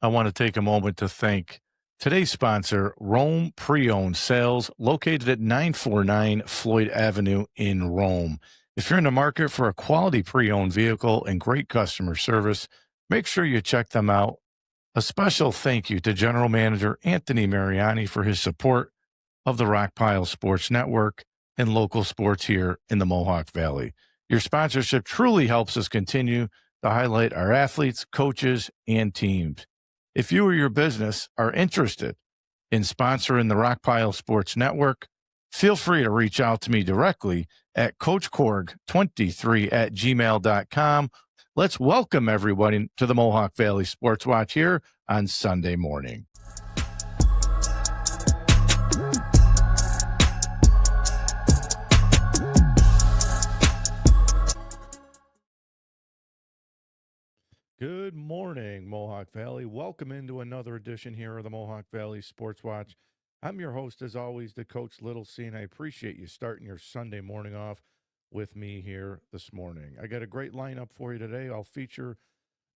I want to take a moment to thank today's sponsor, Rome Pre-Owned Sales, located at 949 Floyd Avenue in Rome. If you're in the market for a quality pre-owned vehicle and great customer service, make sure you check them out. A special thank you to General Manager Anthony Mariani for his support of the Rockpile Sports Network and local sports here in the Mohawk Valley. Your sponsorship truly helps us continue to highlight our athletes, coaches, and teams. If you or your business are interested in sponsoring the Rockpile Sports Network, feel free to reach out to me directly at coachkorg23@gmail.com. Let's welcome everybody to the Mohawk Valley Sports Watch here on Sunday morning. Good morning, Mohawk Valley. Welcome into another edition here of the Mohawk Valley Sports Watch. I'm your host, as always, the Coach Little C, and I appreciate you starting your Sunday morning off with me here this morning. I got a great lineup for you today. I'll feature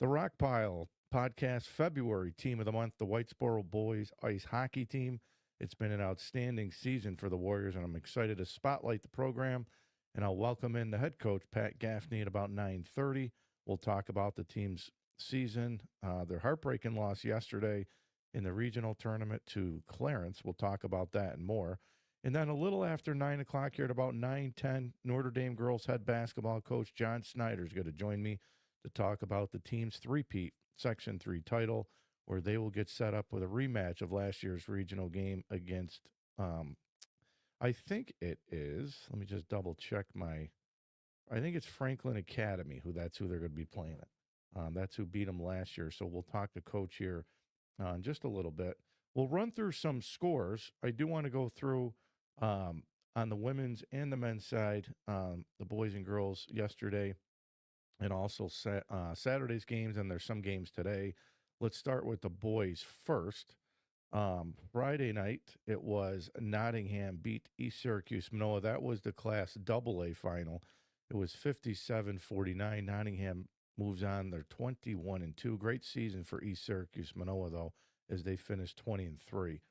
the Rockpile Podcast February Team of the Month, the Whitesboro Boys Ice Hockey Team. It's been an outstanding season for the Warriors, and I'm excited to spotlight the program. And I'll welcome in the head coach, Pat Gaffney, at about 9:30. We'll talk about the team's season, their heartbreaking loss yesterday in the regional tournament to Clarence. We'll talk about that and more. And then a little after 9 o'clock here at about 9:10, Notre Dame girls head basketball coach John Snyder is going to join me to talk about the team's three-peat Section 3 title, where they will get set up with a rematch of last year's regional game against, I think it is, let me just double check I think it's Franklin Academy, that's who they're going to be playing at. That's who beat them last year. So we'll talk to Coach here in just a little bit. We'll run through some scores. I do want to go through on the women's and the men's side, the boys and girls yesterday, and also Saturday's games, and there's some games today. Let's start with the boys first. Friday night, it was Nottingham beat East Syracuse Manoa. That was the Class AA final. It was 57-49. Nottingham moves on. They're 21-2. Great season for East Syracuse Manoa, though, as they finished 20-3.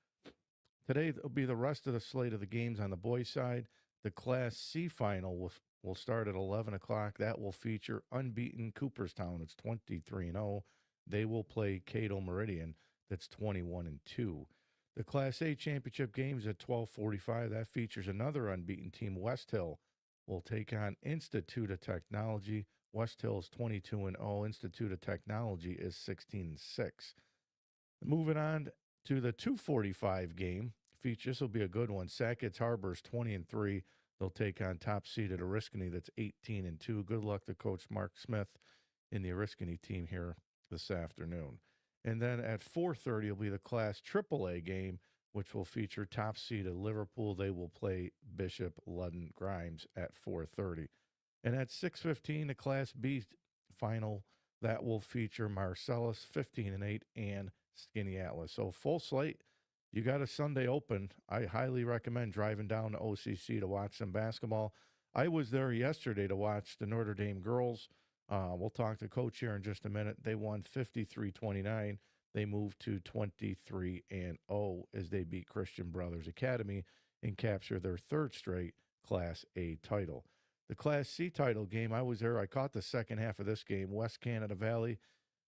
Today will be the rest of the slate of the games on the boys' side. The Class C final will start at 11 o'clock. That will feature unbeaten Cooperstown. It's 23-0. They will play Cato Meridian. That's 21-2. The Class A championship games at 12:45. That features another unbeaten team. West Hill will take on Institute of Technology. West Hill is 22-0. Institute of Technology is 16-6. Moving on to the 2:45 game. This will be a good one. Sackett's Harbor is 20-3. They'll take on top seeded Oriskany. That's 18-2. Good luck to Coach Mark Smith in the Oriskany team here this afternoon. And then at 4:30 will be the Class AAA game, which will feature top seeded Liverpool. They will play Bishop Ludden Grimes at 4:30. And at 6:15, the Class B final, that will feature Marcellus 15-8 and Skinny Atlas. So full slate. You got a Sunday open. I highly recommend driving down to OCC to watch some basketball. I was there yesterday to watch the Notre Dame girls. We'll talk to Coach here in just a minute. They won 53-29. They moved to 23-0 as they beat Christian Brothers Academy and capture their third straight Class A title. The Class C title game, I was there. I caught the second half of this game. West Canada Valley,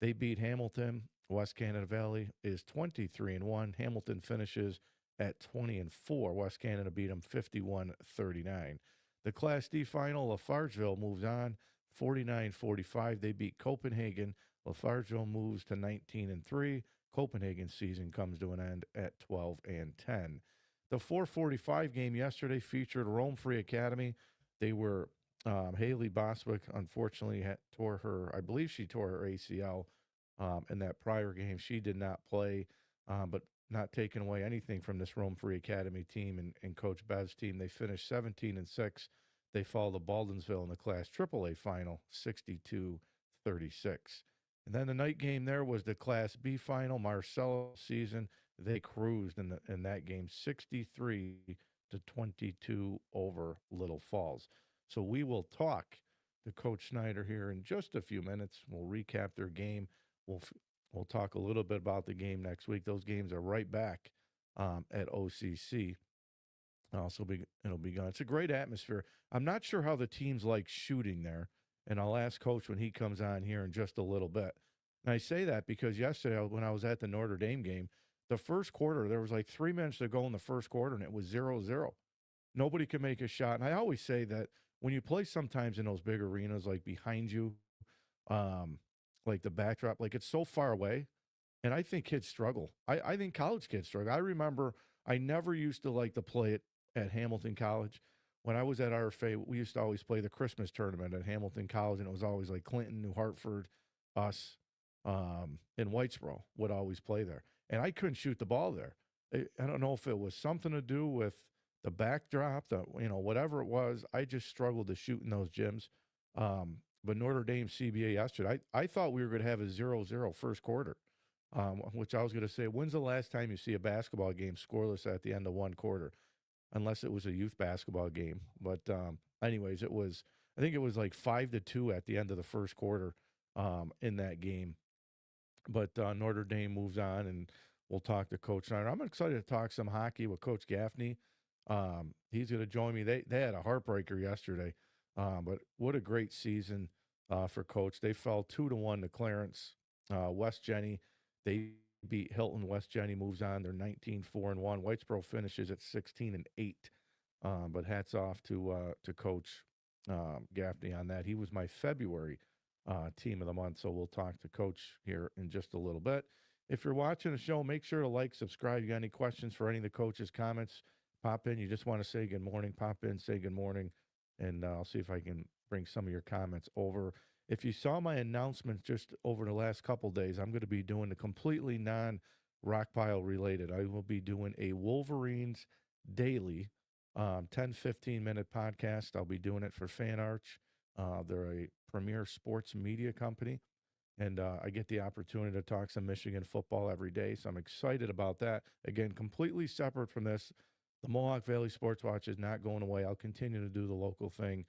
they beat Hamilton. West Canada Valley is 23-1. Hamilton finishes at 20-4. West Canada beat them 51-39. The Class D final, Lafargeville moves on 49-45. They beat Copenhagen. Lafargeville moves to 19-3. Copenhagen's season comes to an end at 12-10. The 4:45 game yesterday featured Rome Free Academy. They were Haley Boswick, unfortunately, tore her ACL in that prior game. She did not play, but not taking away anything from this Rome Free Academy team and Coach Bev's team. They finished 17-6. They fall to Baldensville in the Class AAA final, 62-36. And then the night game there was the Class B final. Marcellus season, they cruised in that game, 63-22 over Little Falls. So we will talk to Coach Snyder here in just a few minutes. We'll recap their game. We'll We'll talk a little bit about the game next week. Those games are right back at OCC. It'll be gone. It's a great atmosphere. I'm not sure how the teams like shooting there, and I'll ask Coach when he comes on here in just a little bit. And I say that because yesterday when I was at the Notre Dame game, the first quarter there was like 3 minutes to go in the first quarter, and it was 0-0. Nobody could make a shot. And I always say that when you play sometimes in those big arenas, like behind you, um, like the backdrop, like it's so far away and I think kids struggle. I think college kids struggle. I remember I never used to like to play it at Hamilton College. When I was at RFA, we used to always play the Christmas tournament at Hamilton College, and it was always like Clinton, New Hartford, us, in Whitesboro would always play there. And I couldn't shoot the ball there. I don't know if it was something to do with the backdrop, whatever it was. I just struggled to shoot in those gyms. But Notre Dame CBA yesterday, I thought we were going to have a 0-0 first quarter. Which I was going to say, when's the last time you see a basketball game scoreless at the end of one quarter? Unless it was a youth basketball game. But anyways, I think it was like 5-2 at the end of the first quarter in that game. But Notre Dame moves on, and we'll talk to Coach Snyder. I'm excited to talk some hockey with Coach Gaffney. He's going to join me. They had a heartbreaker yesterday, but what a great season for Coach. They fell 2-1 to Clarence West Jenny. They beat Hilton. West Jenny moves on. They're 19-4-1. Whitesboro finishes at 16-8. But hats off to Coach Gaffney on that. He was my February team of the month, so we'll talk to Coach here in just a little bit. If you're watching the show, make sure to like, subscribe. You got any questions for any of the coaches' comments, pop in. You just want to say good morning, pop in, say good morning, and I'll see if I can bring some of your comments over. If you saw my announcement just over the last couple days, I'm going to be doing a completely non-Rockpile related. I will be doing a Wolverines daily 10-15-minute podcast. I'll be doing it for Fan Arch. They're a premier sports media company, and I get the opportunity to talk some Michigan football every day, so I'm excited about that. Again, completely separate from this. The Mohawk Valley Sportswatch is not going away. I'll continue to do the local thing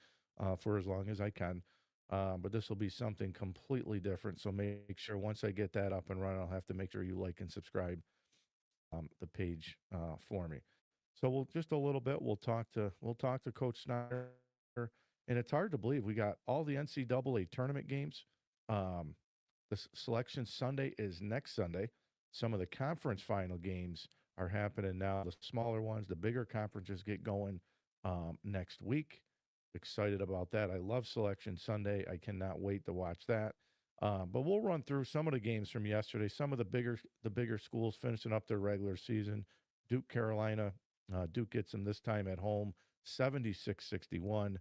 for as long as I can. But this will be something completely different. So make sure once I get that up and running, I'll have to make sure you like and subscribe the page for me. So we'll just a little bit. We'll talk to Coach Snyder, and it's hard to believe we got all the NCAA tournament games. The selection Sunday is next Sunday. Some of the conference final games are happening now. The smaller ones, the bigger conferences get going next week. Excited about that. I love Selection Sunday. I cannot wait to watch that. But we'll run through some of the games from yesterday. Some of the bigger schools finishing up their regular season. Duke, Carolina. Duke gets them this time at home, 76-61.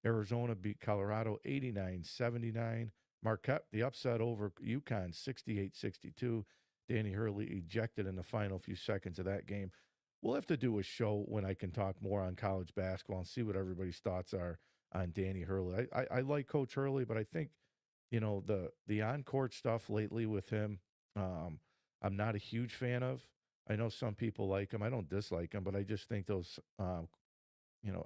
Arizona beat Colorado 89-79. Marquette, the upset over UConn, 68-62. Danny Hurley ejected in the final few seconds of that game. We'll have to do a show when I can talk more on college basketball and see what everybody's thoughts are on Danny Hurley. I like Coach Hurley, but I think, the on-court stuff lately with him, I'm not a huge fan of. I know some people like him. I don't dislike him, but I just think those,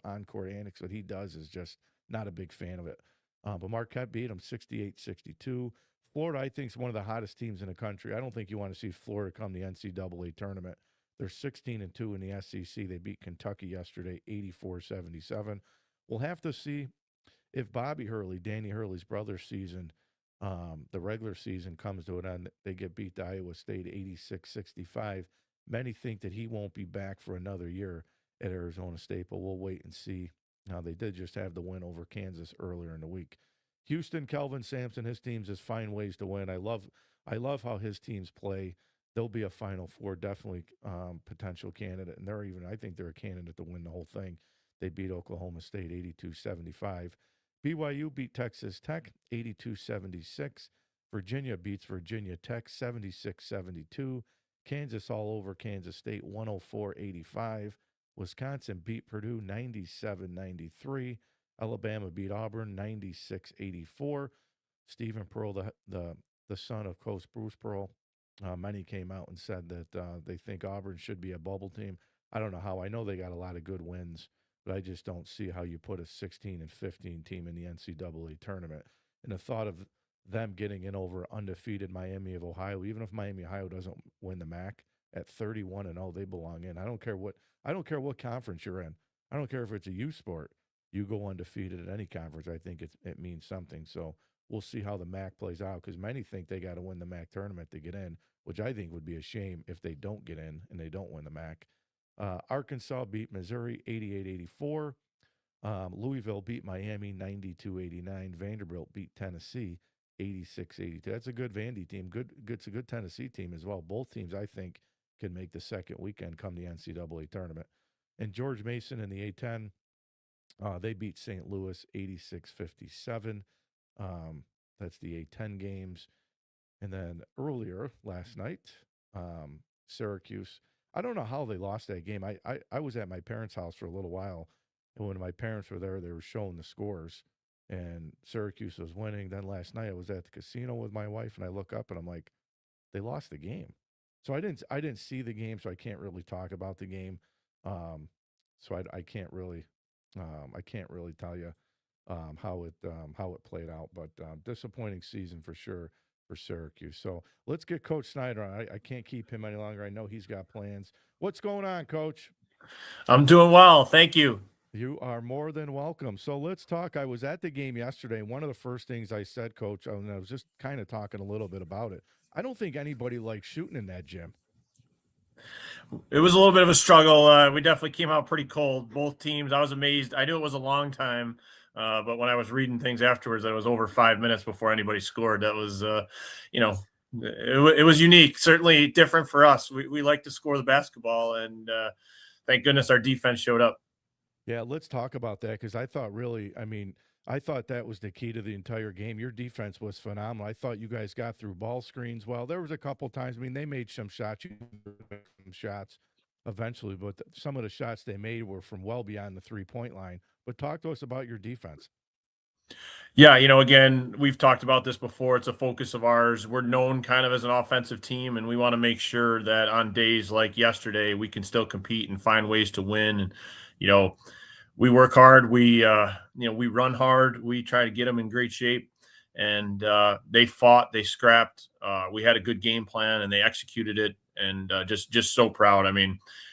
on-court antics, what he does is just not a big fan of it. But Marquette beat him 68-62. Florida, I think, is one of the hottest teams in the country. I don't think you want to see Florida come the NCAA tournament. They're 16-2 in the SEC. They beat Kentucky yesterday, 84-77. We'll have to see if Bobby Hurley, Danny Hurley's brother's season, the regular season comes to an end. They get beat to Iowa State 86-65. Many think that he won't be back for another year at Arizona State, but we'll wait and see. They did just have the win over Kansas earlier in the week. Houston, Kelvin Sampson, his teams just find ways to win. I love how his teams play. They'll be a Final Four, definitely potential candidate. And I think they're a candidate to win the whole thing. They beat Oklahoma State 82-75. BYU beat Texas Tech 82-76. Virginia beats Virginia Tech 76-72. Kansas all over Kansas State 104-85. Wisconsin beat Purdue 97-93. Alabama beat Auburn 96-84. Stephen Pearl, the son of Coach Bruce Pearl, many came out and said that they think Auburn should be a bubble team. I don't know how. I know they got a lot of good wins, but I just don't see how you put a 16-15 team in the NCAA tournament. And the thought of them getting in over undefeated Miami of Ohio. Even if Miami of Ohio doesn't win the MAC at 31-0, they belong in. I don't care what conference you're in. I don't care if it's a youth sport. You go undefeated at any conference, I think it means something. So we'll see how the MAC plays out, because many think they got to win the MAC tournament to get in, which I think would be a shame if they don't get in and they don't win the MAC. Arkansas beat Missouri 88-84. Louisville beat Miami 92-89. Vanderbilt beat Tennessee 86-82. That's a good Vandy team. It's a good Tennessee team as well. Both teams, I think, can make the second weekend come the NCAA tournament. And George Mason in the A10, they beat St. Louis 86-57. That's the A10 games. And then earlier last night, Syracuse. I don't know how they lost that game. I was at my parents' house for a little while, and when my parents were there, they were showing the scores, and Syracuse was winning. Then last night, I was at the casino with my wife, and I look up and I'm like, they lost the game. So I didn't see the game, so I can't really talk about the game. So I can't really tell you how it played out. But disappointing season for sure for Syracuse. So let's get Coach Snyder on. I can't keep him any longer. I know he's got plans. What's going on, Coach? I'm doing well. Thank you. You are more than welcome. So let's talk. I was at the game yesterday. One of the first things I said, Coach, and I was just kind of talking a little bit about it. I don't think anybody likes shooting in that gym. It was a little bit of a struggle. We definitely came out pretty cold. Both teams. I was amazed. I knew it was a long time, but when I was reading things afterwards, that it was over 5 minutes before anybody scored. That was, you know, it was unique. Certainly different for us. We like to score the basketball, and thank goodness our defense showed up. Yeah, let's talk about that, because I thought that was the key to the entire game. Your defense was phenomenal. I thought you guys got through ball screens well. There was a couple times. They made some shots, eventually, but some of the shots they made were from well beyond the 3-point line. But talk to us about your defense. Yeah, again, we've talked about this before. It's a focus of ours. We're known kind of as an offensive team, and we want to make sure that on days like yesterday, we can still compete and find ways to win. And, you know, we work hard. We run hard. We try to get them in great shape. And they fought, they scrapped. We had a good game plan, and they executed it. And just so proud.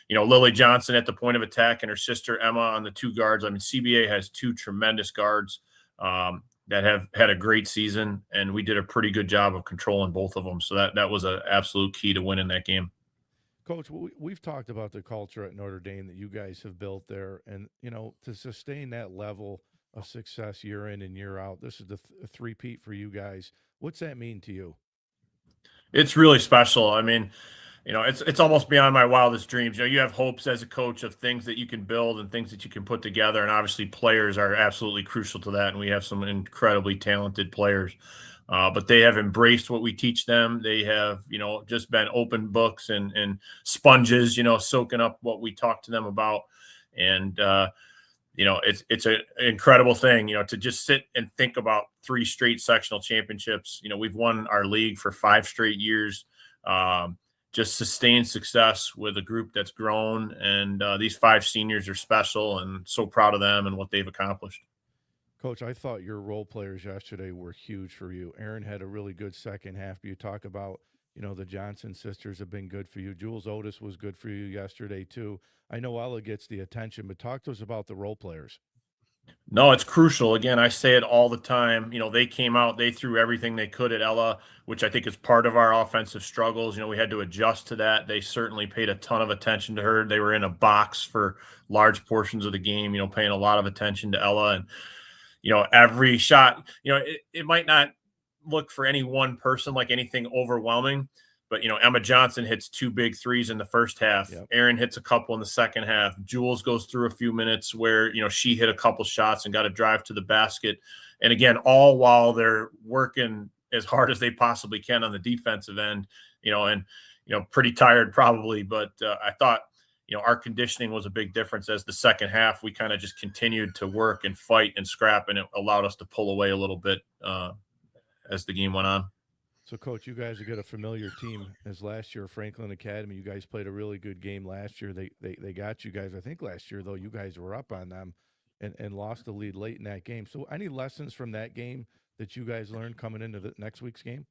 Lily Johnson at the point of attack, and her sister Emma on the two guards. CBA has two tremendous guards that have had a great season, and we did a pretty good job of controlling both of them. So that was an absolute key to winning that game. Coach, we've talked about the culture at Notre Dame that you guys have built there, and to sustain that level of success year in and year out. This is the three-peat for you guys. What's that mean to you? It's really special. It's almost beyond my wildest dreams. You have hopes as a coach of things that you can build and things that you can put together, and obviously players are absolutely crucial to that. And we have some incredibly talented players, but they have embraced what we teach them. They have, just been open books and sponges, soaking up what we talk to them about. And it's an incredible thing, to just sit and think about 3 straight sectional championships. We've won our league for 5 straight years. Just sustained success with a group that's grown, and these 5 seniors are special, and so proud of them and what they've accomplished. Coach, I thought your role players yesterday were huge for you. Aaron had a really good second half. You talk about, the Johnson sisters have been good for you. Jules Otis was good for you yesterday, too. I know Ella gets the attention, but talk to us about the role players. No, it's crucial. Again, I say it all the time. They came out, they threw everything they could at Ella, which I think is part of our offensive struggles. We had to adjust to that. They certainly paid a ton of attention to her. They were in a box for large portions of the game, paying a lot of attention to Ella. And, every shot, it might not look for any one person like anything overwhelming. But, Emma Johnson hits 2 big threes in the first half. Yep. Aaron hits a couple in the second half. Jules goes through a few minutes where, she hit a couple shots and got a drive to the basket. And again, all while they're working as hard as they possibly can on the defensive end, pretty tired probably. But I thought, our conditioning was a big difference as the second half. We kind of just continued to work and fight and scrap, and it allowed us to pull away a little bit as the game went on. So, Coach, you guys have got a familiar team as last year, Franklin Academy. You guys played a really good game last year. They got you guys. I think last year, though, you guys were up on them and lost the lead late in that game. So any lessons from that game that you guys learned coming into the next week's game?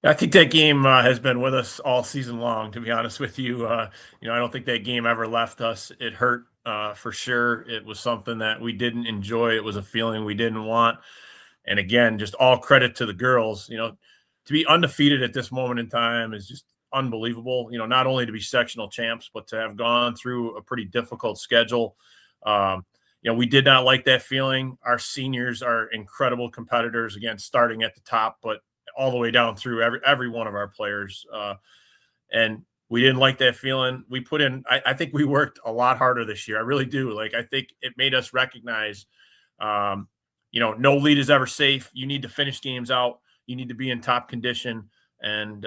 I think that game has been with us all season long, to be honest with you. I don't think that game ever left us. It hurt for sure. It was something that we didn't enjoy. It was a feeling we didn't want. And again, just all credit to the girls. To be undefeated at this moment in time is just unbelievable. Not only to be sectional champs, but to have gone through a pretty difficult schedule. Um, we did not like that feeling. Our seniors are incredible competitors, again, starting at the top, but all the way down through every one of our players. And we didn't like that feeling. We put in, I think we worked a lot harder this year. I really do. Like, I think it made us recognize, no lead is ever safe. You need to finish games out. You need to be in top condition. And,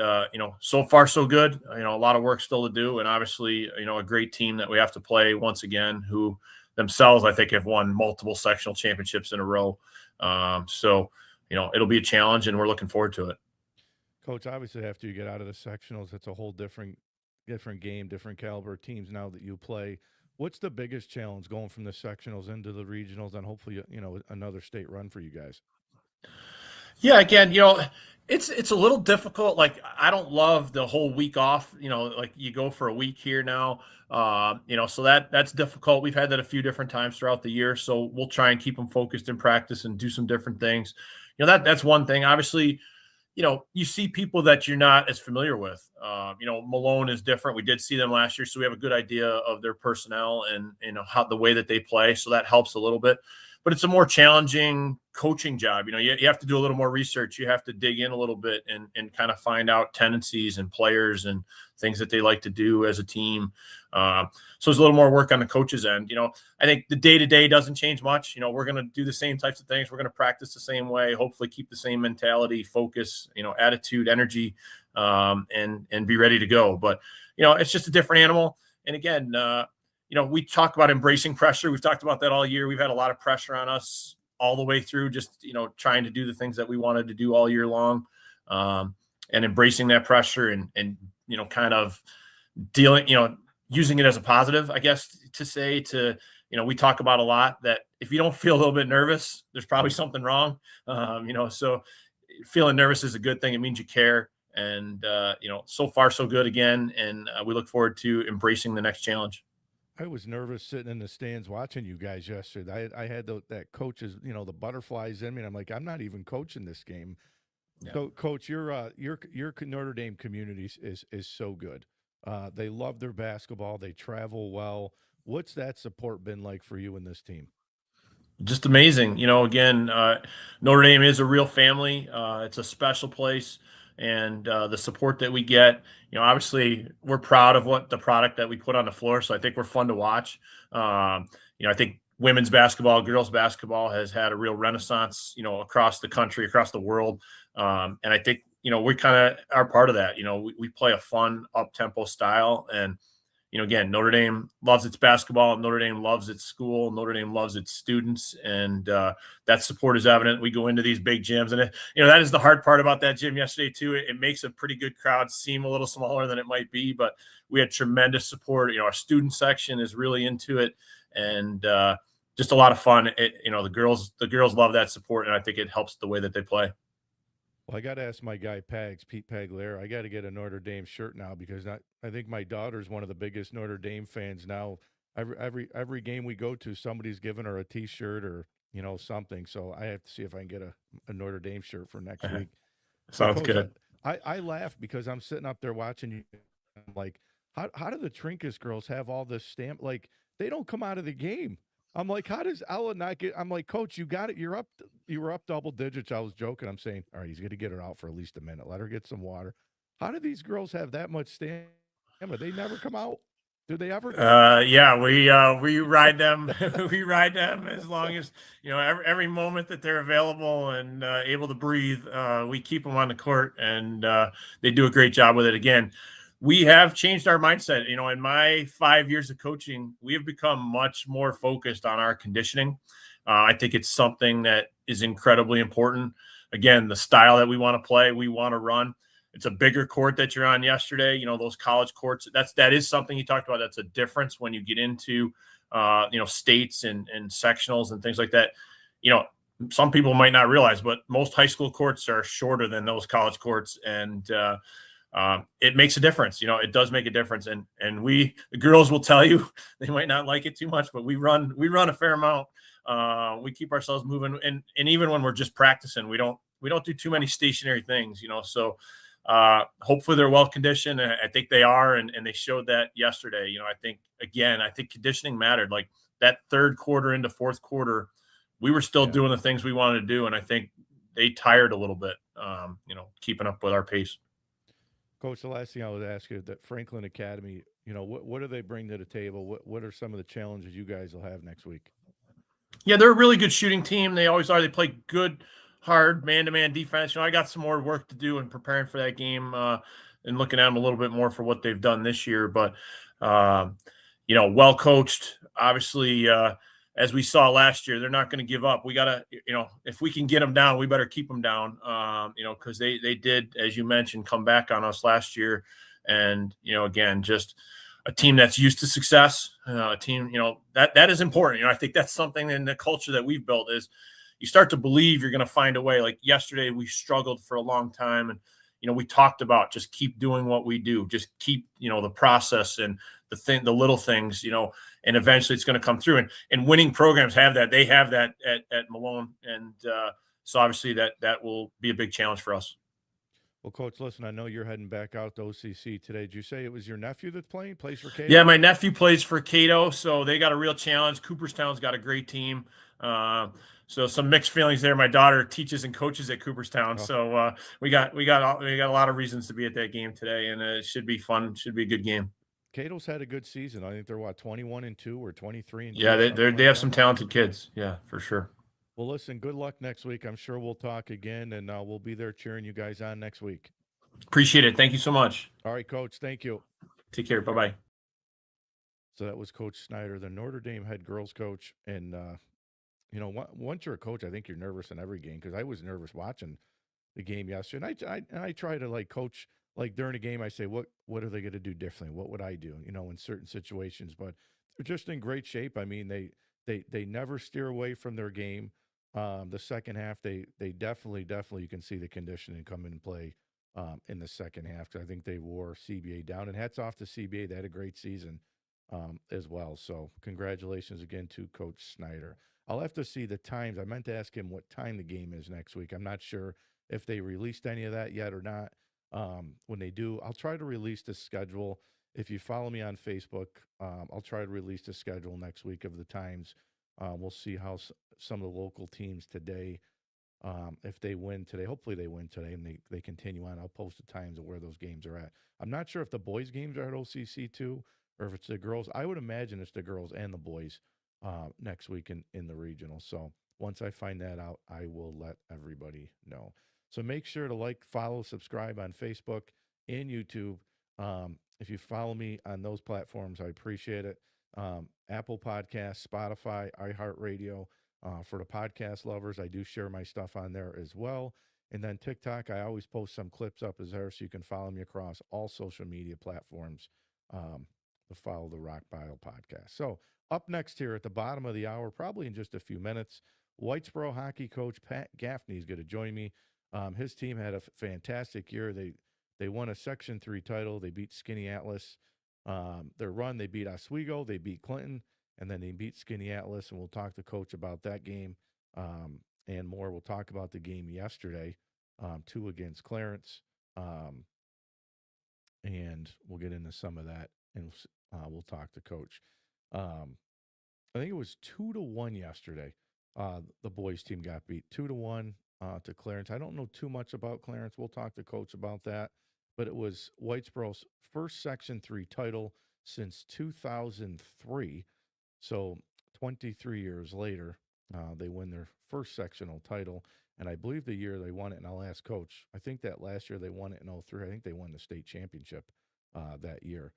so far, so good. A lot of work still to do. And obviously, a great team that we have to play once again, who themselves, I think, have won multiple sectional championships in a row. It'll be a challenge, and we're looking forward to it. Coach, obviously, after you get out of the sectionals, it's a whole different game, different caliber teams now that you play. What's the biggest challenge going from the sectionals into the regionals and hopefully, another state run for you guys? Yeah, again, it's a little difficult. Like, I don't love the whole week off. Like, you go for a week here now. So that's difficult. We've had that a few different times throughout the year. So we'll try and keep them focused in practice and do some different things. That's one thing. Obviously, you see people that you're not as familiar with. Malone is different. We did see them last year, so we have a good idea of their personnel and how the way that they play. So that helps a little bit. But it's a more challenging coaching job. You have to do a little more research. You have to dig in a little bit and kind of find out tendencies and players and things that they like to do as a team. So there's a little more work on the coach's end. I think the day-to-day doesn't change much. We're going to do the same types of things. We're going to practice the same way, hopefully keep the same mentality, focus, attitude, energy, and be ready to go. But, it's just a different animal. And again, we talk about embracing pressure. We've talked about that all year. We've had a lot of pressure on us all the way through, just, trying to do the things that we wanted to do all year long, and embracing that pressure and kind of dealing, using it as a positive, I guess, to say we talk about a lot that if you don't feel a little bit nervous, there's probably something wrong. So feeling nervous is a good thing. It means you care. And, so far, so good again. And we look forward to embracing the next challenge. I was nervous sitting in the stands watching you guys yesterday. I had that coaches, the butterflies in me. And I'm like, I'm not even coaching this game. Yeah. So, Coach, your Notre Dame community is so good. They love their basketball. They travel well. What's that support been like for you and this team? Just amazing. Again, Notre Dame is a real family. It's a special place. And the support that we get, obviously we're proud of what the product that we put on the floor. So I think we're fun to watch. I think women's basketball, girls basketball has had a real renaissance, across the country, across the world. And I think, we kind of are part of that. We play a fun up-tempo style. And, again, Notre Dame loves its basketball. Notre Dame loves its school. Notre Dame loves its students. And that support is evident. We go into these big gyms. And, that is the hard part about that gym yesterday, too. It makes a pretty good crowd seem a little smaller than it might be. But we had tremendous support. Our student section is really into it. And just a lot of fun. The girls love that support. And I think it helps the way that they play. Well, I got to ask my guy Pete Paglier. I got to get a Notre Dame shirt now because I think my daughter's one of the biggest Notre Dame fans now. Every game we go to, somebody's giving her a T-shirt or something. So I have to see if I can get a Notre Dame shirt for next week. Sounds good. I laugh because I'm sitting up there watching you. I'm like, how do the Trinkus girls have all this stamp? Like, they don't come out of the game. I'm like, how does Ella not get? I'm like, Coach, you got it. You were up double digits. I was joking. I'm saying, all right, he's going to get her out for at least a minute. Let her get some water. How do these girls have that much stamina? They never come out. Do they ever? Yeah, we ride them. We ride them as long as every moment that they're available and able to breathe. We keep them on the court, and they do a great job with it. Again, we have changed our mindset. In my 5 years of coaching, we have become much more focused on our conditioning. I think it's something that is incredibly important. Again, the style that we want to play, we want to run. It's a bigger court that you're on yesterday. Those college courts, that is something you talked about. That's a difference when you get into, states and sectionals and things like that. some people might not realize, but most high school courts are shorter than those college courts, and it makes a difference. It does make a difference, and the girls will tell you they might not like it too much, but we run a fair amount. We keep ourselves moving, and even when we're just practicing, we don't do too many stationary things. So hopefully they're well conditioned. And I think they are, and they showed that yesterday. I think conditioning mattered. Like that third quarter into fourth quarter, we were still doing the things we wanted to do, and I think they tired a little bit. Keeping up with our pace. Coach, the last thing I would ask you, that Franklin Academy, what do they bring to the table? What are some of the challenges you guys will have next week? Yeah, they're a really good shooting team. They always are. They play good, hard man-to-man defense. I got some more work to do in preparing for that game and looking at them a little bit more for what they've done this year. But, well coached. Obviously, as we saw last year, they're not going to give up. We got to, if we can get them down, we better keep them down, because they did, as you mentioned, come back on us last year. And, again, just – a team that's used to success, a team, that is important. I think that's something in the culture that we've built is you start to believe you're going to find a way. Like yesterday, we struggled for a long time. And, we talked about just keep doing what we do, just keep, the process and the little things, and eventually it's going to come through. And winning programs have that. They have that at Malone. And so obviously that will be a big challenge for us. Well, Coach, listen, I know you're heading back out to OCC today. Did you say it was your nephew that plays for Cato? Yeah, my nephew plays for Cato, so they got a real challenge. Cooperstown's got a great team. So some mixed feelings there. My daughter teaches and coaches at Cooperstown, so we got a lot of reasons to be at that game today, and it should be fun. Should be a good game. Cato's had a good season. I think they're 21-2 or 23-2. Yeah, they have some talented kids. Yeah, for sure. Well, listen, good luck next week. I'm sure we'll talk again, and we'll be there cheering you guys on next week. Appreciate it. Thank you so much. All right, Coach. Thank you. Take care. Bye-bye. So that was Coach Snyder, the Notre Dame head girls coach. And, once you're a coach, I think you're nervous in every game, because I was nervous watching the game yesterday. And I try to, coach, during a game, I say, what are they going to do differently? What would I do, in certain situations? But they're just in great shape. I mean, they never steer away from their game. The second half, they definitely, you can see the conditioning come in and play in the second half, because I think they wore CBA down. And hats off to CBA. They had a great season as well. So congratulations again to Coach Snyder. I'll have to see the times. I meant to ask him what time the game is next week. I'm not sure if they released any of that yet or not. When they do, I'll try to release the schedule. If you follow me on Facebook, I'll try to release the schedule next week of the times. We'll see how some of the local teams today, if they win today, hopefully they win today and they continue on. I'll post the times of where those games are at. I'm not sure if the boys' games are at OCC too, or if it's the girls. I would imagine it's the girls and the boys next week in the regional. So once I find that out, I will let everybody know. So make sure to follow, subscribe on Facebook and YouTube. If you follow me on those platforms, I appreciate it. Apple Podcasts, Spotify, iHeartRadio. For the podcast lovers, I do share my stuff on there as well. And then TikTok, I always post some clips up as there, so you can follow me across all social media platforms to follow the Rock Bio podcast. So up next here at the bottom of the hour, probably in just a few minutes, Whitesboro hockey coach Pat Gaffney is going to join me. His team had a fantastic year. They won a Section 3 title. They beat Skinny Atlas. Their run, they beat Oswego, they beat Clinton, and then they beat Skinny Atlas, and we'll talk to Coach about that game and more. We'll talk about the game yesterday, 2 against Clarence, and we'll get into some of that, and we'll talk to Coach. I think it was 2-1 yesterday. The boys team got beat 2-1 to Clarence. I don't know too much about Clarence. We'll talk to Coach about that, but it was Whitesboro's first Section 3 title since 2003. So 23 years later, they win their first sectional title. And I believe the year they won it, and I'll ask Coach, I think that last year they won it in 2003. I think they won the state championship that year.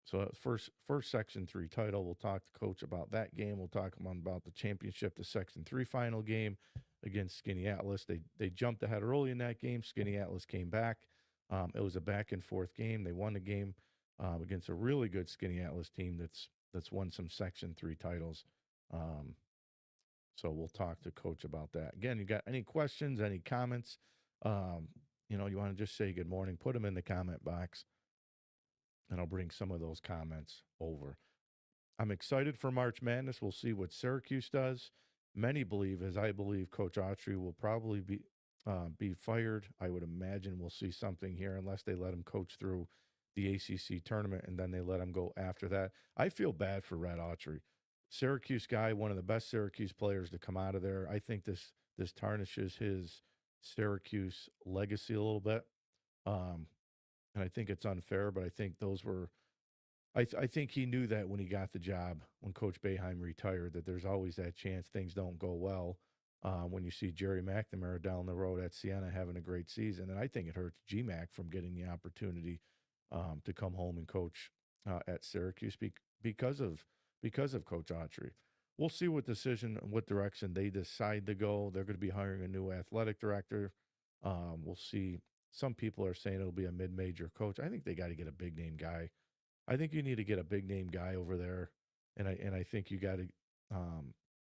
So first Section 3 title. We'll talk to Coach about that game. We'll talk about the championship, the Section 3 final game against Skinny Atlas. They jumped ahead early in that game. Skinny Atlas came back. It was a back-and-forth game. They won the game against a really good Skinny Atlas team that's won some Section 3 titles. So we'll talk to Coach about that. Again, you got any questions, any comments? Um, you want to just say good morning, put them in the comment box, and I'll bring some of those comments over. I'm excited for March Madness. We'll see what Syracuse does. Many believe, as I believe, Coach Autry will probably be fired. I would imagine we'll see something here unless they let him coach through the ACC tournament and then they let him go after that. I feel bad for Red Autry, Syracuse guy, one of the best Syracuse players to come out of there. I think this tarnishes his Syracuse legacy a little bit, um, and I think it's unfair. But I think those were I think he knew that when he got the job, when Coach Boeheim retired, that there's always that chance things don't go well. When you see Jerry McNamara down the road at Siena having a great season, and I think it hurts GMAC from getting the opportunity to come home and coach at Syracuse because of Coach Autry. We'll see what decision and what direction they decide to go. They're going to be hiring a new athletic director. We'll see. Some people are saying it'll be a mid-major coach. I think they got to get a big name guy. I think you need to get a big name guy over there, and I think you got to,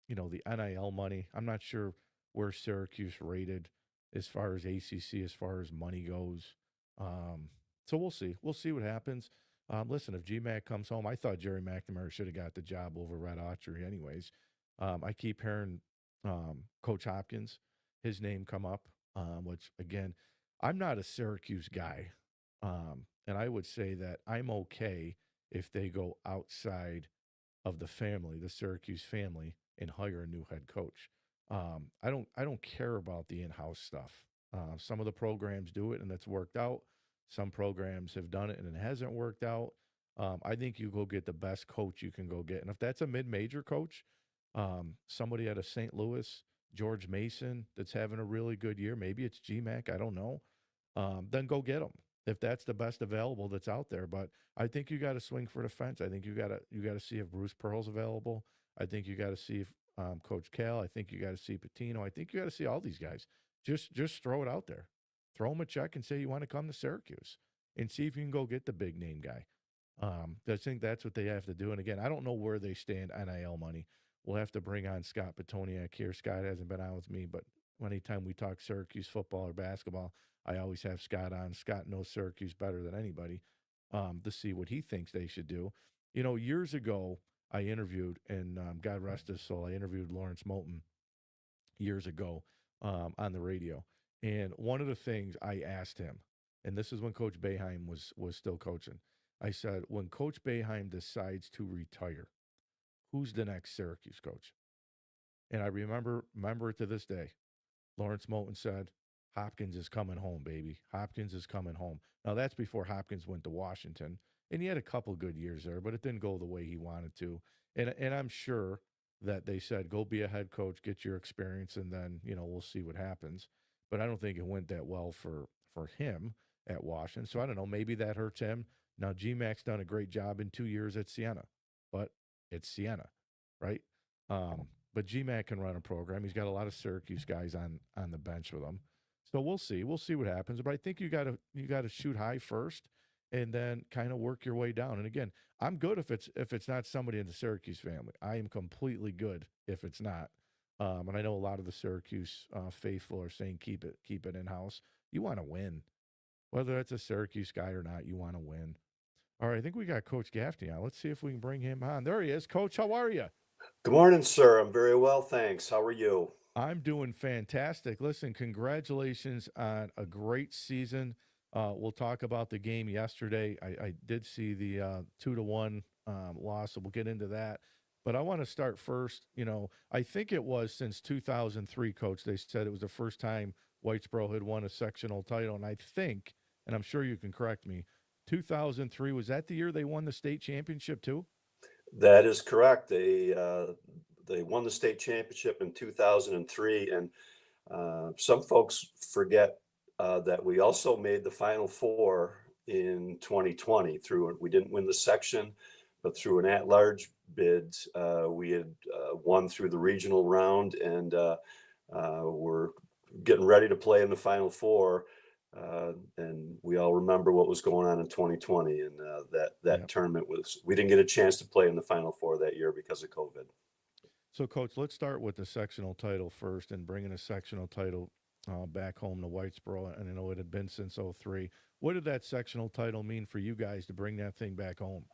the NIL money. I'm not sure where Syracuse rated as far as ACC, as far as money goes. So we'll see. We'll see what happens. Listen, if GMAC comes home, I thought Jerry McNamara should have got the job over Red Autry, anyways. I keep hearing Coach Hopkins, his name come up, which again, I'm not a Syracuse guy. And I would say that I'm okay if they go outside of the family, the Syracuse family, and hire a new head coach. I don't care about the in-house stuff. Some of the programs do it and it's worked out. Some programs have done it and it hasn't worked out. I think you go get the best coach you can go get, and if that's a mid-major coach, somebody out of St. Louis, George Mason, that's having a really good year, maybe it's GMAC, I don't know. Then go get them if that's the best available that's out there. But I think you got to swing for the fence. I think you got to see if Bruce Pearl's available. I think you got to see if Coach Cal. I think you got to see Patino. I think you got to see all these guys. Just throw it out there. Throw them a check and say you want to come to Syracuse and see if you can go get the big name guy. I think that's what they have to do. And again, I don't know where they stand NIL money. We'll have to bring on Scott Petoniak here. Scott hasn't been on with me, but anytime we talk Syracuse football or basketball, I always have Scott on. Scott knows Syracuse better than anybody, to see what he thinks they should do. Years ago, I interviewed, and God rest his soul, I interviewed Lawrence Moulton years ago on the radio. And one of the things I asked him, and this is when Coach Boeheim was still coaching, I said, when Coach Boeheim decides to retire, who's the next Syracuse coach? And I remember it to this day. Lawrence Moulton said, Hopkins is coming home, baby. Hopkins is coming home. Now, that's before Hopkins went to Washington, and he had a couple good years there, but it didn't go the way he wanted to. And I'm sure that they said, go be a head coach, get your experience, and then, we'll see what happens. But I don't think it went that well for him at Washington. So I don't know, maybe that hurts him. Now, GMAC's done a great job in 2 years at Siena, but it's Siena, right? But GMAC can run a program. He's got a lot of Syracuse guys on the bench with him. So we'll see. We'll see what happens. But I think you gotta shoot high first and then kind of work your way down. And again, I'm good if it's not somebody in the Syracuse family. I am completely good if it's not. And I know a lot of the Syracuse faithful are saying keep it in house. You want to win, whether that's a Syracuse guy or not. You want to win. All right, I think we got Coach Gaffney on. Let's see if we can bring him on. There he is, Coach. How are you? Good morning, sir. I'm very well, thanks. How are you? I'm doing fantastic. Listen, congratulations on a great season. We'll talk about the game yesterday. I did see the 2-1 loss, so we'll get into that. But I want to start first. I think it was since 2003, Coach. They said it was the first time Whitesboro had won a sectional title, and I think, and I'm sure you can correct me, 2003 was that the year they won the state championship too? That is correct. They won the state championship in 2003, and some folks forget that we also made the Final Four in 2020. We didn't win the section, but through an at-large bid, we had won through the regional round, and we're getting ready to play in the Final Four. And we all remember what was going on in 2020, and that Yeah. tournament we didn't get a chance to play in the Final Four that year because of COVID. So, Coach, let's start with the sectional title first and bringing a sectional title back home to Whitesboro. And I know it had been since '03. What did that sectional title mean for you guys to bring that thing back home?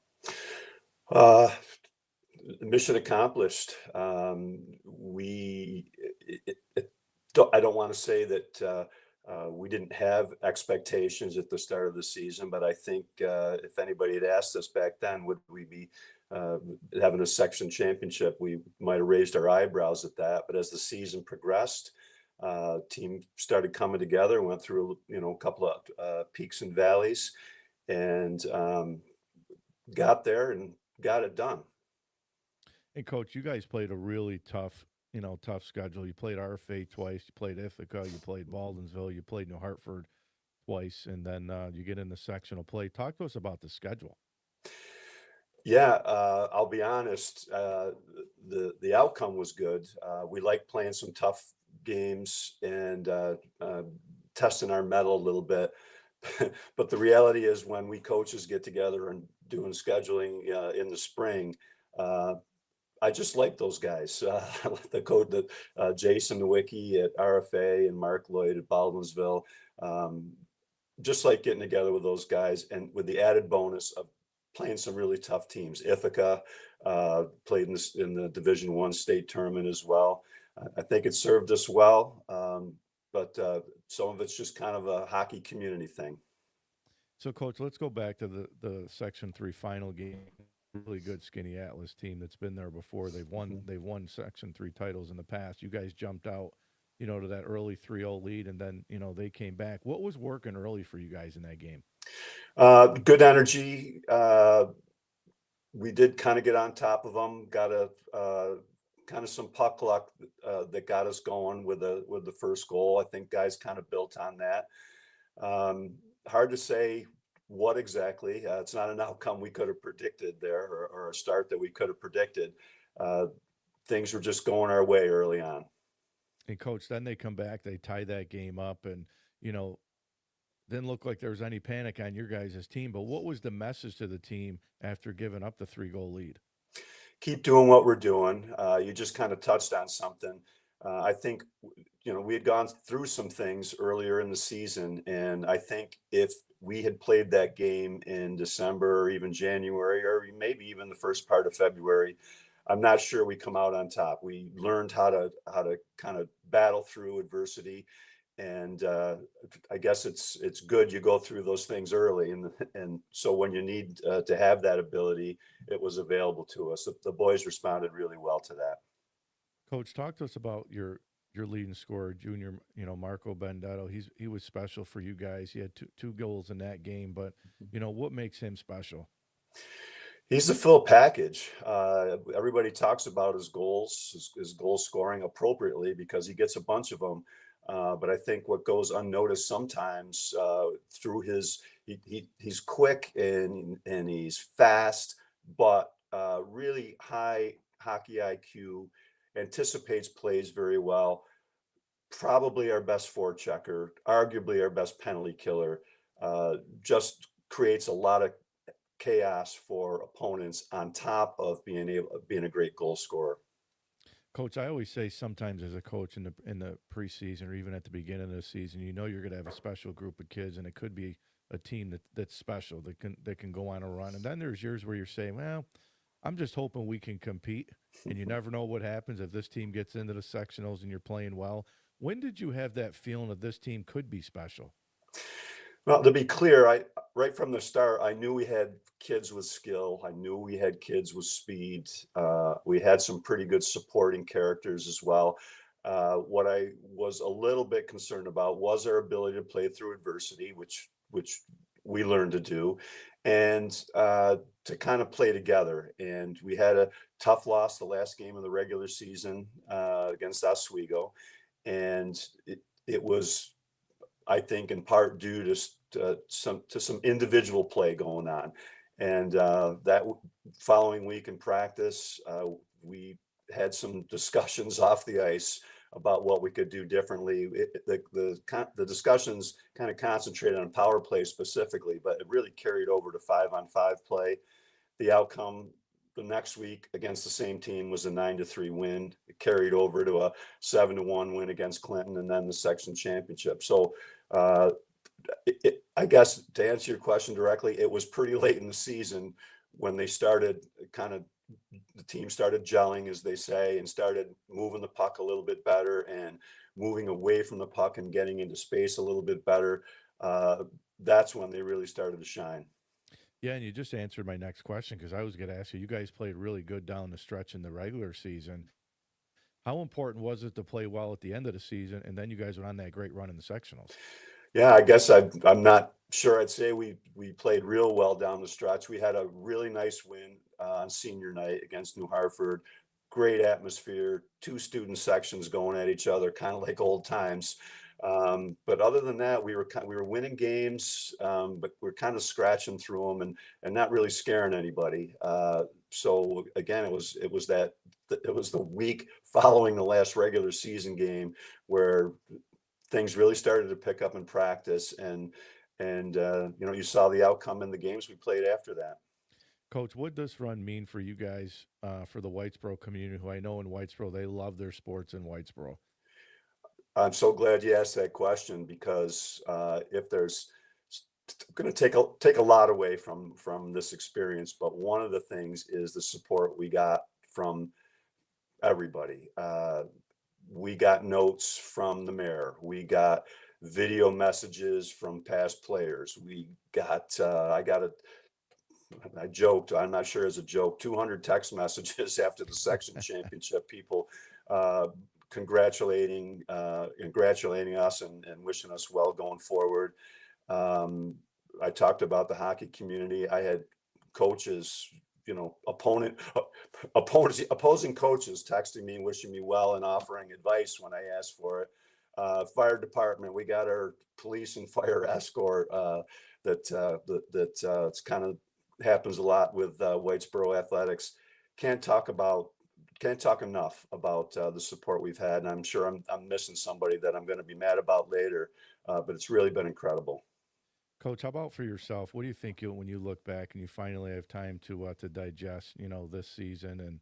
Uh, Mission accomplished. I don't want to say that we didn't have expectations at the start of the season, but I think if anybody had asked us back then, would we be uh, having a section championship, we might have raised our eyebrows at that. But as the season progressed, team started coming together, went through a couple of peaks and valleys, and got there and got it done. And Coach, you guys played a really tough schedule. You played RFA twice, you played Ithaca, you played Baldensville, you played New Hartford twice, and then you get into sectional play. Talk to us about the schedule. Yeah, I'll be honest. The outcome was good. We like playing some tough games and testing our mettle a little bit. But the reality is, when we coaches get together and doing scheduling in the spring, uh, I just like those guys. The coach, Jason Nowicki at RFA and Mark Lloyd at Baldwinsville. Um, just like getting together with those guys, and with the added bonus of playing some really tough teams. Ithaca played in the Division I state tournament as well. I think it served us well, but some of it's just kind of a hockey community thing. So, Coach, let's go back to the Section 3 final game. Really good Skinny Atlas team that's been there before. They've won Section 3 titles in the past. You guys jumped out, to that early 3-0 lead, and then, they came back. What was working early for you guys in that game? Good energy. We did kind of get on top of them. Got a kind of some puck luck that got us going with the first goal. I think guys kind of built on that. Hard to say what exactly. It's not an outcome we could have predicted there, or a start that we could have predicted. Uh, Things were just going our way early on. And, Coach, then they come back, they tie that game up, and, didn't look like there was any panic on your guys' team. But what was the message to the team after giving up the 3-goal lead? Keep doing what we're doing. You just kind of touched on something. I think, we had gone through some things earlier in the season, and I think if we had played that game in December or even January, or maybe even the first part of February, I'm not sure we come out on top. We learned how to kind of battle through adversity, and I guess it's good you go through those things early, and so when you need to have that ability, it was available to us. The boys responded really well to that. Coach, talk to us about your leading scorer, junior, Marco Benedetto. He was special for you guys. He had two goals in that game, but what makes him special? He's the full package. Everybody talks about his goals, his goal scoring appropriately, because he gets a bunch of them. But I think what goes unnoticed sometimes through he's quick and he's fast, but really high hockey IQ, anticipates plays very well. Probably our best forechecker, arguably our best penalty killer. Just creates a lot of chaos for opponents, on top of being a great goal scorer. Coach, I always say sometimes as a coach in the preseason or even at the beginning of the season, you're going to have a special group of kids, and it could be a team that's special that can go on a run. And then there's years where you're saying, well, I'm just hoping we can compete, and you never know what happens if this team gets into the sectionals and you're playing well. When did you have that feeling that this team could be special? Well, to be clear, I right from the start, I knew we had kids with skill. I knew we had kids with speed. We had some pretty good supporting characters as well. What I was a little bit concerned about was our ability to play through adversity, which we learned to do, and to kind of play together. And we had a tough loss the last game of the regular season against Oswego, and it was, I think, in part due to some individual play going on, and following week in practice, we had some discussions off the ice about what we could do differently. The discussions kind of concentrated on power play specifically, but it really carried over to 5-on-5 play. The outcome the next week against the same team was a 9-3 win. It carried over to a 7-1 win against Clinton, and then the section championship. So I guess to answer your question directly, it was pretty late in the season when they started the team started gelling, as they say, and started moving the puck a little bit better and moving away from the puck and getting into space a little bit better. That's when they really started to shine. Yeah, and you just answered my next question because I was going to ask you. You guys played really good down the stretch in the regular season. How important was it to play well at the end of the season, and then you guys went on that great run in the sectionals? Yeah, I guess I'm not sure. I'd say we played real well down the stretch. We had a really nice win on senior night against New Hartford. Great atmosphere, 2 student sections going at each other, kind of like old times. But other than that, we were winning games, but we're kind of scratching through them and not really scaring anybody. So again, it was the week following the last regular season game where things really started to pick up in practice, and you saw the outcome in the games we played after that. Coach, what does this run mean for you guys, for the Whitesboro community, who I know in Whitesboro, they love their sports in Whitesboro? I'm so glad you asked that question because if there's going to take a lot away from this experience, but one of the things is the support we got from everybody. We got notes from the mayor. We got video messages from past players. We got I joked, I'm not sure as a joke, 200 text messages after the section championship, people congratulating us and wishing us well going forward. I talked about the hockey community. I had coaches, opposing coaches texting me, wishing me well and offering advice when I asked for it. Fire department, we got our police and fire escort it's kind of happens a lot with Whitesboro athletics. Can't talk enough about the support we've had, and I'm sure I'm missing somebody that I'm going to be mad about later, but it's really been incredible. Coach, how about for yourself? What do you think when you look back and you finally have time to digest, this season? And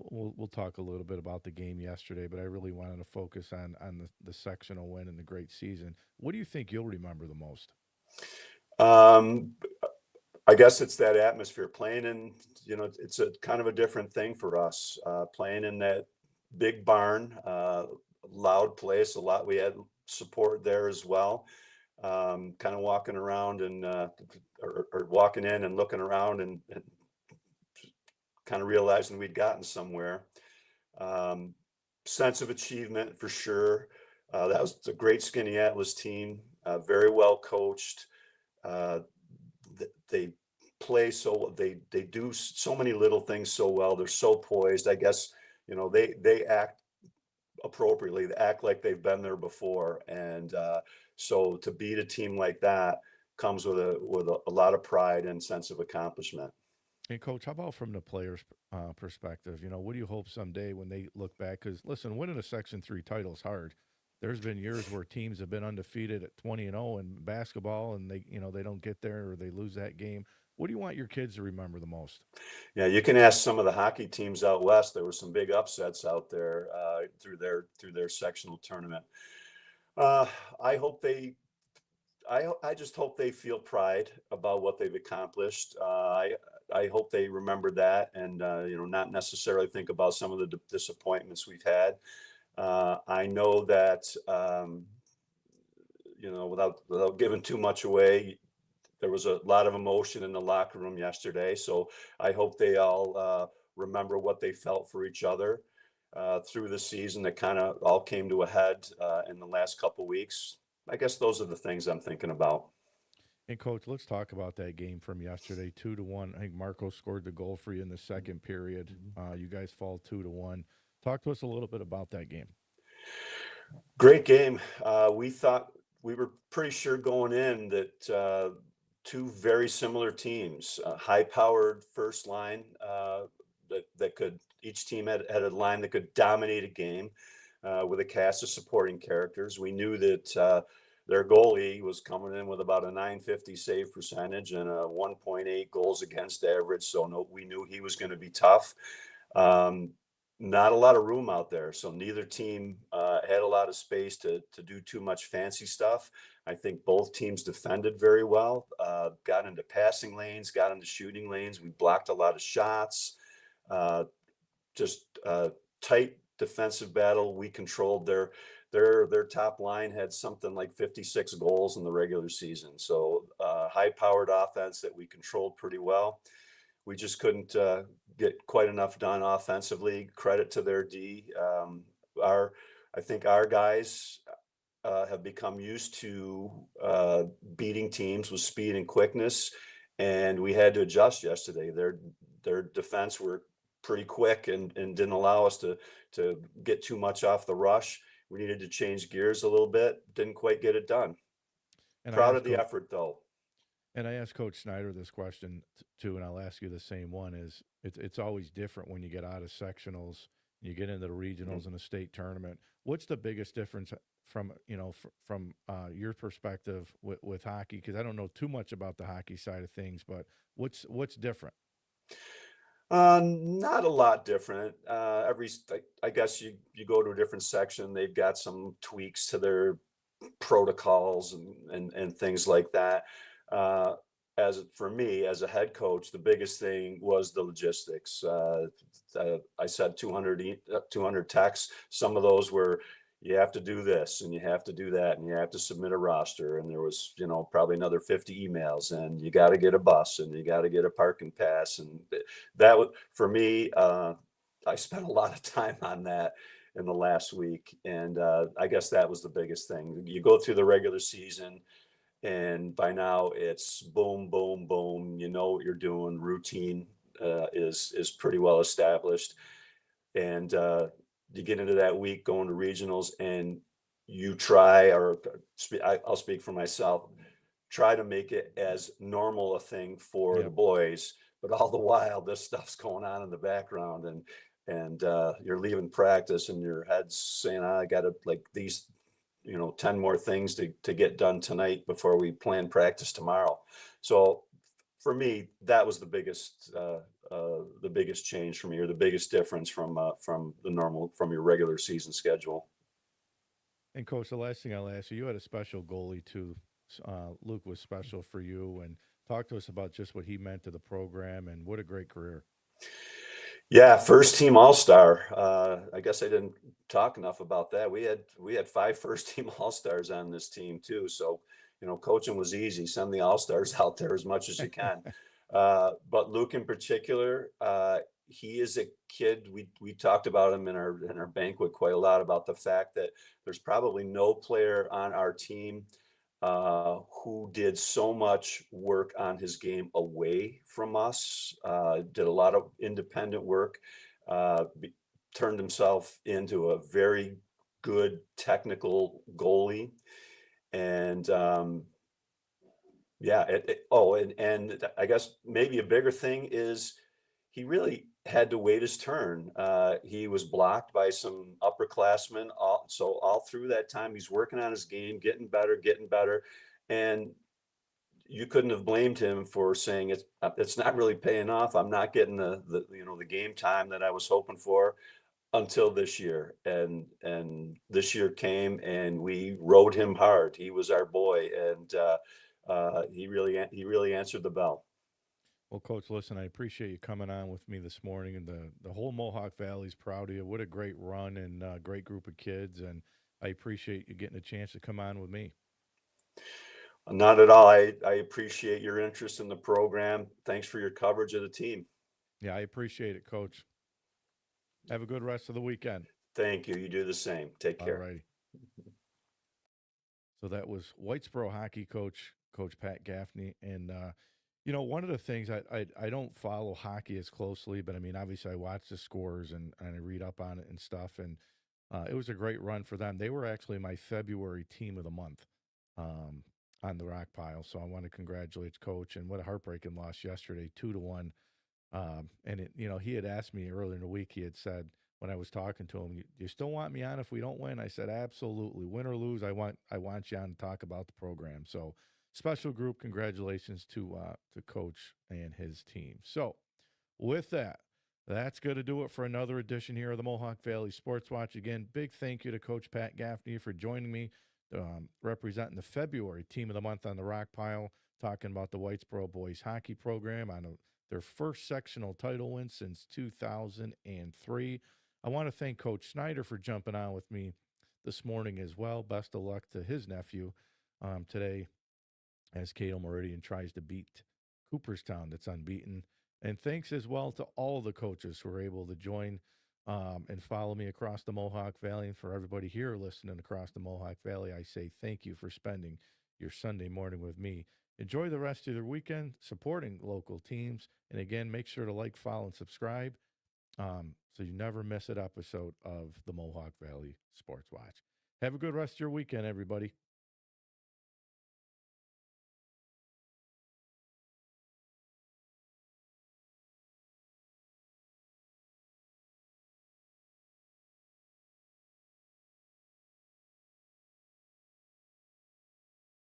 we'll talk a little bit about the game yesterday, but I really wanted to focus on the sectional win and the great season. What do you think you'll remember the most? I guess it's that atmosphere playing in, it's a kind of a different thing for us, playing in that big barn, loud place, we had support there as well. Kind of walking around and or walking in and looking around and kind of realizing we'd gotten somewhere. Sense of achievement for sure. That was a great Skinny Atlas team, very well coached. They play they do so many little things so well. They're so poised. I guess they act appropriately. They act like they've been there before, and so to beat a team like that comes with a lot of pride and sense of accomplishment. And Coach, how about from the players' perspective? What do you hope someday when they look back? Because listen, winning a Section 3 title is hard. There's been years where teams have been undefeated at 20-0 in basketball, and they don't get there or they lose that game. What do you want your kids to remember the most? Yeah, you can ask some of the hockey teams out west. There were some big upsets out there through their sectional tournament. I just hope they feel pride about what they've accomplished. I hope they remember that and not necessarily think about some of the disappointments we've had. I know that without giving too much away, there was a lot of emotion in the locker room yesterday. So I hope they all remember what they felt for each other through the season that kind of all came to a head in the last couple weeks. I guess those are the things I'm thinking about. And Coach, let's talk about that game from yesterday, 2-1. I think Marco scored the goal for you in the second period. You guys fall 2-1. Talk to us a little bit about that game. Great game. We were pretty sure going in that 2 very similar teams, high-powered first line that could. Each team had a line that could dominate a game with a cast of supporting characters. We knew that their goalie was coming in with about a .950 save percentage and a 1.8 goals against average. So no, we knew he was going to be tough. Not a lot of room out there, so neither team had a lot of space to do too much fancy stuff. I think both teams defended very well, got into passing lanes, got into shooting lanes. We blocked a lot of shots. Uh, just tight defensive battle. We controlled their top line had something like 56 goals in the regular season. So high-powered offense that we controlled pretty well. We just couldn't get quite enough done offensively. Credit to their D. I think our guys have become used to beating teams with speed and quickness, and we had to adjust yesterday. Their defense were pretty quick and didn't allow us to get too much off the rush. We needed to change gears a little bit. Didn't quite get it done. And Proud of the effort, though. And I asked Coach Snyder this question too, and I'll ask you the same one. Is it's always different when you get out of sectionals, you get into the regionals and a state tournament. What's the biggest difference from from your perspective with hockey? Because I don't know too much about the hockey side of things, but what's different? Not a lot different. I guess you go to a different section. They've got some tweaks to their protocols and things like that. As for me, as a head coach, the biggest thing was the logistics. I said 200 texts. Some of those were, you have to do this and you have to do that and you have to submit a roster. And there was, probably another 50 emails and you got to get a bus and you got to get a parking pass. And that was, for me, I spent a lot of time on that in the last week. And I guess that was the biggest thing. You go through the regular season, and by now it's boom, boom, boom. You know what you're doing. Routine is pretty well established, and you get into that week going to regionals, and you try, I'll speak for myself, try to make it as normal a thing for the boys, but all the while this stuff's going on in the background, and you're leaving practice, and your head's saying, I got to like these 10 more things to get done tonight before we plan practice tomorrow. So for me, that was the biggest change for me, or the biggest difference from your regular season schedule. And Coach, the last thing I'll ask you, you had a special goalie too. Luke was special for you, and talk to us about just what he meant to the program and what a great career. Yeah, first team All-Star. I guess I didn't talk enough about that. We had 5 first team All-Stars on this team too. So, coaching was easy. Send the All-Stars out there as much as you can. But Luke in particular, he is a kid. We talked about him in our banquet quite a lot, about the fact that there's probably no player on our team who did so much work on his game away from us, did a lot of independent work, turned himself into a very good technical goalie. And and I guess maybe a bigger thing is he really had to wait his turn. He was blocked by some upperclassmen. So all through that time, he's working on his game, getting better. And you couldn't have blamed him for saying it's not really paying off. I'm not getting the game time that I was hoping for, until this year. And this year came and we rode him hard. He was our boy, and he really answered the bell. Well, Coach, listen, I appreciate you coming on with me this morning, and the whole Mohawk Valley's proud of you. What a great run and great group of kids, and I appreciate you getting a chance to come on with me. Not at all. I appreciate your interest in the program. Thanks for your coverage of the team. Yeah, I appreciate it, Coach. Have a good rest of the weekend. Thank you. You do the same. Take care. All righty. So that was Whitesboro hockey coach, Coach Pat Gaffney. And, one of the things I don't follow hockey as closely, but I mean, obviously I watch the scores and I read up on it and stuff. And it was a great run for them. They were actually my February team of the month on the rock pile. So I want to congratulate Coach, and what a heartbreaking loss yesterday, 2-1. And he had asked me earlier in the week, he had said, when I was talking to him, you still want me on if we don't win? I said, absolutely. Win or lose, I want you on to talk about the program. So special group, congratulations to Coach and his team. So with that, that's going to do it for another edition here of the Mohawk Valley Sports Watch. Again, big thank you to Coach Pat Gaffney for joining me, representing the February Team of the Month on the Rock Pile, talking about the Whitesboro boys hockey program on their first sectional title win since 2003. I want to thank Coach Snyder for jumping on with me this morning as well. Best of luck to his nephew today as Cato Meridian tries to beat Cooperstown, that's unbeaten. And thanks as well to all the coaches who were able to join and follow me across the Mohawk Valley. And for everybody here listening across the Mohawk Valley, I say thank you for spending your Sunday morning with me. Enjoy the rest of your weekend supporting local teams. And again, make sure to like, follow, and subscribe so you never miss an episode of the Mohawk Valley Sports Watch. Have a good rest of your weekend, everybody.